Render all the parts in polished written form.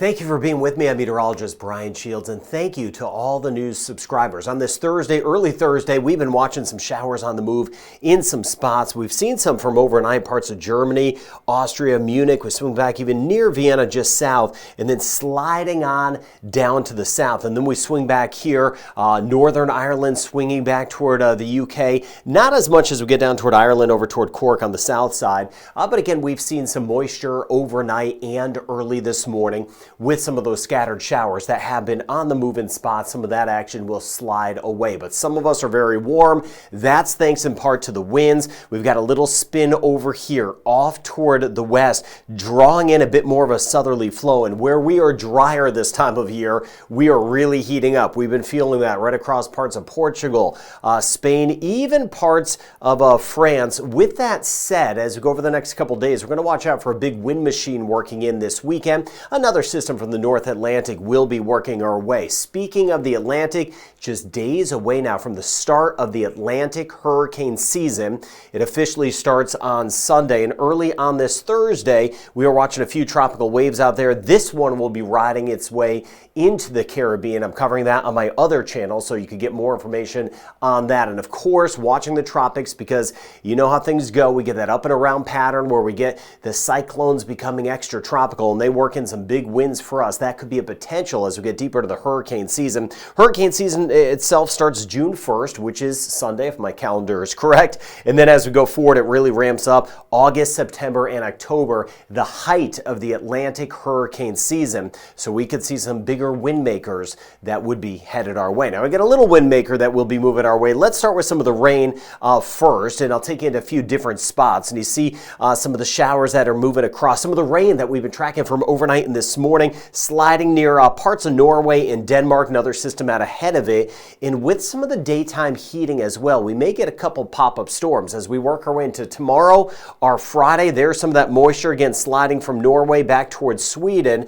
Thank you for being with me. I'm meteorologist Brian Shields, and thank you to all the news subscribers. On this Thursday, early Thursday, we've been watching some showers on the move in some spots. We've seen some from overnight parts of Germany, Austria, Munich. We swing back even near Vienna, just south, and then sliding on down to the south. And then we swing back here, Northern Ireland, swinging back toward the UK. Not as much as we get down toward Ireland, over toward Cork on the south side. But again, we've seen some moisture overnight and early this morning, with some of those scattered showers that have been on the move in spots. Some of that action will slide away, but some of us are very warm. That's thanks in part to the winds. We've got a little spin over here off toward the west, drawing in a bit more of a southerly flow, and where we are drier this time of year, we are really heating up. We've been feeling that right across parts of Portugal, Spain, even parts of France. With that said, as we go over the next couple days, we're going to watch out for a big wind machine working in this weekend. Another system from the North Atlantic will be working our way. Speaking of the Atlantic, just days away now from the start of the Atlantic hurricane season. It officially starts on Sunday, and early on this Thursday, we are watching a few tropical waves out there. This one will be riding its way into the Caribbean. I'm covering that on my other channel, so you can get more information on that. And of course, watching the tropics, because you know how things go. We get that up and around pattern where we get the cyclones becoming extra tropical, and they work in some big winds for us. That could be a potential as we get deeper to the hurricane season. Hurricane season itself starts June 1st, which is Sunday, if my calendar is correct. And then as we go forward, it really ramps up August, September, and October, the height of the Atlantic hurricane season. So we could see some bigger wind makers that would be headed our way. Now, we get a little wind maker that will be moving our way. Let's start with some of the rain first, and I'll take you into a few different spots. And you see some of the showers that are moving across, some of the rain that we've been tracking from overnight and this morning, sliding near parts of Norway and Denmark, another system out ahead of it. And with some of the daytime heating as well, we may get a couple pop-up storms as we work our way into tomorrow, our Friday. There's some of that moisture, again, sliding from Norway back towards Sweden,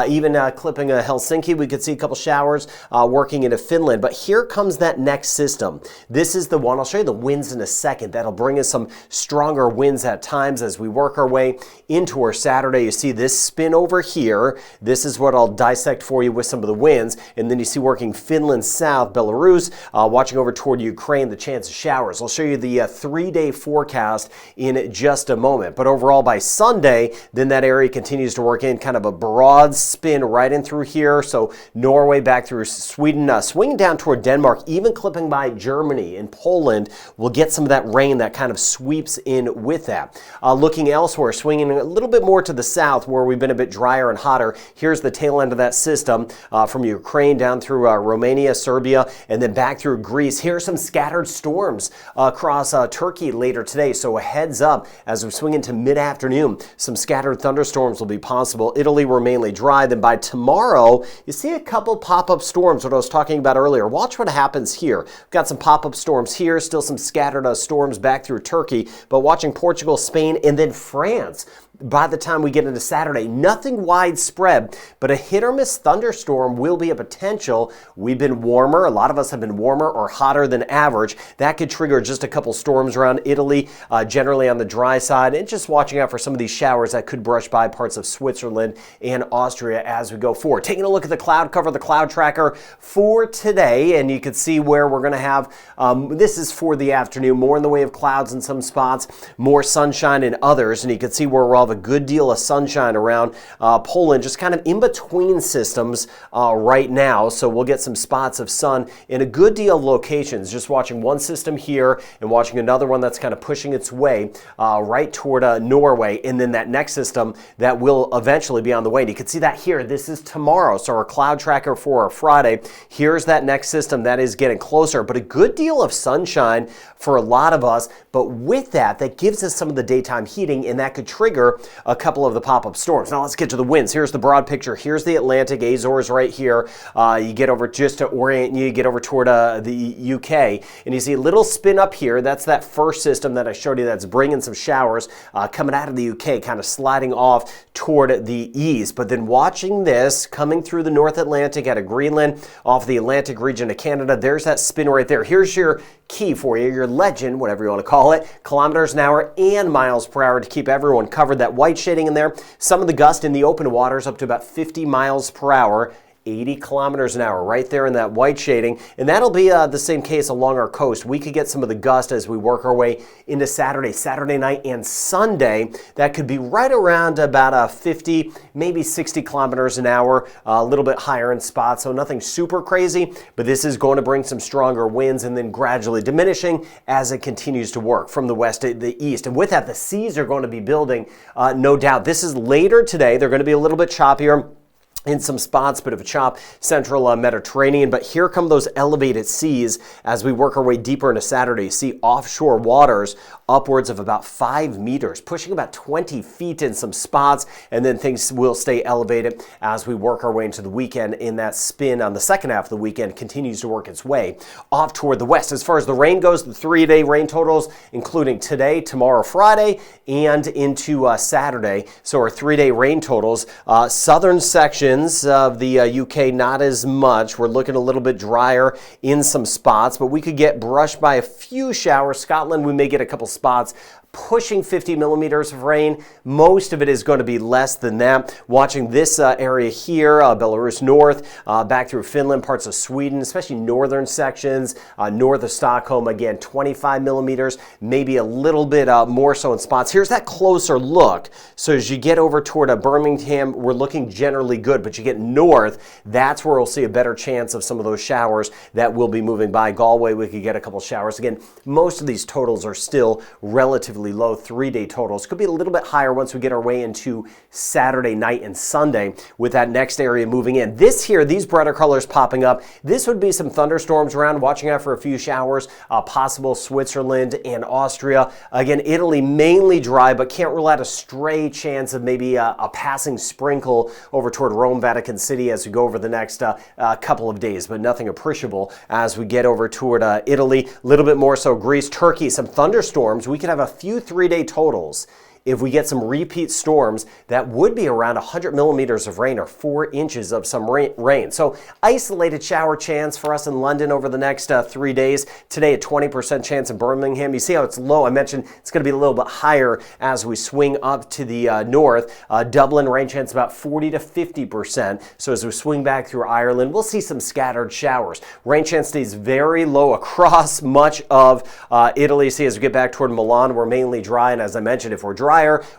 even clipping Helsinki. We could see a couple showers working into Finland. But here comes that next system. This is the one, I'll show you the winds in a second. That'll bring us some stronger winds at times as we work our way into our Saturday. You see this spin over here. This is what I'll dissect for you with some of the winds. And then you see working Finland south, Belarus, watching over toward Ukraine, the chance of showers. I'll show you the 3-day forecast in just a moment. But overall, by Sunday, then that area continues to work in kind of a broad spin right in through here. So Norway back through Sweden, swinging down toward Denmark, even clipping by Germany and Poland. We'll get some of that rain that kind of sweeps in with that. Looking elsewhere, swinging a little bit more to the south where we've been a bit drier and hotter. Here's the tail end of that system from Ukraine down through Romania, Serbia, and then back through Greece. Here are some scattered storms across Turkey later today. So a heads up as we swing into mid-afternoon. Some scattered thunderstorms will be possible. Italy were mainly dry. Then by tomorrow, you see a couple pop-up storms, what I was talking about earlier. Watch what happens here. We've got some pop-up storms here, still some scattered storms back through Turkey, but watching Portugal, Spain, and then France. By the time we get into Saturday, nothing widespread, but a hit or miss thunderstorm will be a potential. We've been warmer. A lot of us have been warmer or hotter than average. That could trigger just a couple storms around Italy, generally on the dry side, and just watching out for some of these showers that could brush by parts of Switzerland and Austria as we go forward. Taking a look at the cloud cover, the cloud tracker for today, and you can see where we're going to have, this is for the afternoon, more in the way of clouds in some spots, more sunshine in others, and you can see where we'll have a good deal of sunshine around Poland, just kind of in between systems right now. So we'll get some spots of sun in a good deal of locations. Just watching one system here and watching another one that's kind of pushing its way right toward Norway. And then that next system that will eventually be on the way. And you can see that here. This is tomorrow. So our cloud tracker for our Friday. Here's that next system that is getting closer, but a good deal of sunshine for a lot of us. But with that, that gives us some of the daytime heating, and that could trigger a couple of the pop-up storms. Now let's get to the winds. Here's the broad picture. Here's the Atlantic, Azores right here. You get over just to orient you, get over toward the UK, and you see a little spin up here. That's that first system that I showed you that's bringing some showers coming out of the UK, kind of sliding off toward the east. But then watching this coming through the North Atlantic out of Greenland, off the Atlantic region of Canada, there's that spin right there. Here's your key for you, your legend, whatever you want to call it, kilometers an hour and miles per hour to keep everyone covered. that white shading in there. Some of the gust in the open waters up to about 50 miles per hour. 80 kilometers an hour right there in that white shading, and that'll be the same case along our coast. We could get some of the gust as we work our way into Saturday night and Sunday. That could be right around about 50, maybe 60 kilometers an hour, a little bit higher in spots, so nothing super crazy, but this is going to bring some stronger winds and then gradually diminishing as it continues to work from the west to the east. And with that, the seas are going to be building, no doubt. This is later today. They're going to be a little bit choppier in some spots, bit of a chop, central Mediterranean. But here come those elevated seas as we work our way deeper into Saturday. See offshore waters upwards of about 5 meters, pushing about 20 feet in some spots, and then things will stay elevated as we work our way into the weekend. In that spin on the second half of the weekend continues to work its way off toward the west. As far as the rain goes, the 3-day rain totals, including today, tomorrow, Friday, and into Saturday. So our 3-day rain totals, southern section of the UK, not as much. We're looking a little bit drier in some spots, but we could get brushed by a few showers. Scotland, we may get a couple spots pushing 50 millimeters of rain. Most of it is going to be less than that. Watching this area here, Belarus north, back through Finland, parts of Sweden, especially northern sections, north of Stockholm, again, 25 millimeters, maybe a little bit more so in spots. Here's that closer look. So as you get over toward Birmingham, we're looking generally good, but you get north, that's where we'll see a better chance of some of those showers that will be moving by. Galway, we could get a couple showers. Again, most of these totals are still relatively low. 3-day totals could be a little bit higher once we get our way into Saturday night and Sunday with that next area moving in. This here, these brighter colors popping up, this would be some thunderstorms around. Watching out for a few showers, possible Switzerland and Austria. Again, Italy mainly dry, but can't rule out a stray chance of maybe a passing sprinkle over toward Rome, Vatican City as we go over the next couple of days, but nothing appreciable as we get over toward Italy. A little bit more so Greece, Turkey, some thunderstorms. We could have a few 3-day totals. If we get some repeat storms, that would be around 100 millimeters of rain or 4 inches of some rain. So isolated shower chance for us in London over the next 3 days. Today, a 20% chance in Birmingham. You see how it's low. I mentioned it's going to be a little bit higher as we swing up to the north. Dublin, rain chance about 40 to 50%. So as we swing back through Ireland, we'll see some scattered showers. Rain chance stays very low across much of Italy. See, as we get back toward Milan, we're mainly dry. And as I mentioned, if we're dry,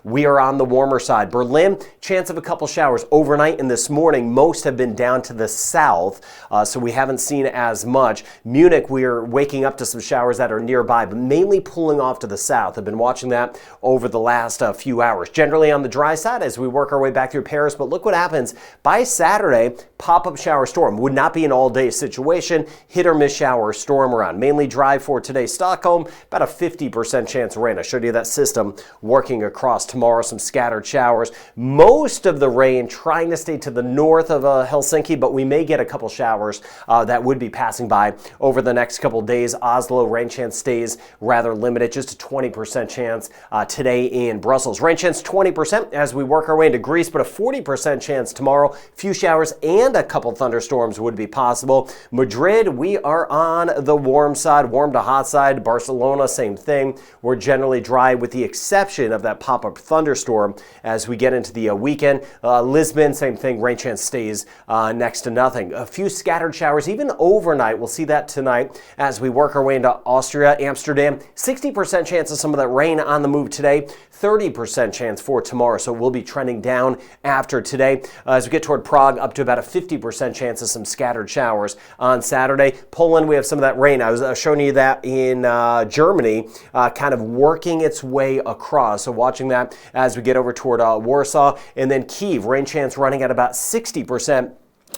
we are on the warmer side. Berlin, chance of a couple showers overnight and this morning. Most have been down to the south, so we haven't seen as much. Munich, we are waking up to some showers that are nearby, but mainly pulling off to the south. I've been watching that over the last few hours. Generally on the dry side as we work our way back through Paris, but look what happens. By Saturday, pop-up shower storm. Would not be an all-day situation. Hit or miss shower storm around. Mainly dry for today. Stockholm, about a 50% chance of rain. I showed you that system working across tomorrow, some scattered showers. Most of the rain trying to stay to the north of Helsinki, but we may get a couple showers that would be passing by over the next couple days. Oslo, rain chance stays rather limited, just a 20% chance today in Brussels. Rain chance 20% as we work our way into Greece, but a 40% chance tomorrow. Few showers and a couple thunderstorms would be possible. Madrid, we are on the warm side, warm to hot side. Barcelona, same thing. We're generally dry with the exception of that pop-up thunderstorm as we get into the weekend. Lisbon, same thing. Rain chance stays next to nothing. A few scattered showers, even overnight. We'll see that tonight as we work our way into Austria, Amsterdam. 60% chance of some of that rain on the move today. 30% chance for tomorrow, so we'll be trending down after today. As we get toward Prague, up to about a 50% chance of some scattered showers on Saturday. Poland, we have some of that rain. I was showing you that in Germany, kind of working its way across. So watching that as we get over toward Warsaw, and then Kyiv, rain chance running at about 60%.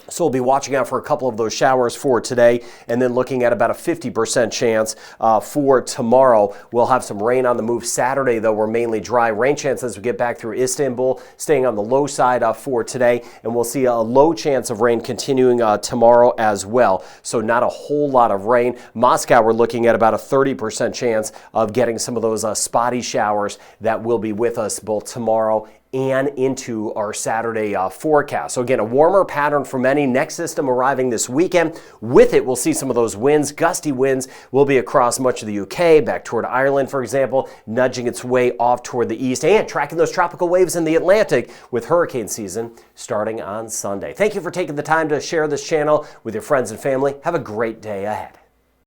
So we'll be watching out for a couple of those showers for today, and then looking at about a 50% chance for tomorrow. We'll have some rain on the move Saturday, though we're mainly dry. Rain chance as we get back through Istanbul, staying on the low side for today, and we'll see a low chance of rain continuing tomorrow as well. So not a whole lot of rain. Moscow, we're looking at about a 30% chance of getting some of those spotty showers that will be with us both tomorrow and into our Saturday forecast. So again, a warmer pattern for many. Next system arriving this weekend. With it, we'll see some of those winds. Gusty winds will be across much of the UK, back toward Ireland, for example, nudging its way off toward the east and tracking those tropical waves in the Atlantic with hurricane season starting on Sunday. Thank you for taking the time to share this channel with your friends and family. Have a great day ahead.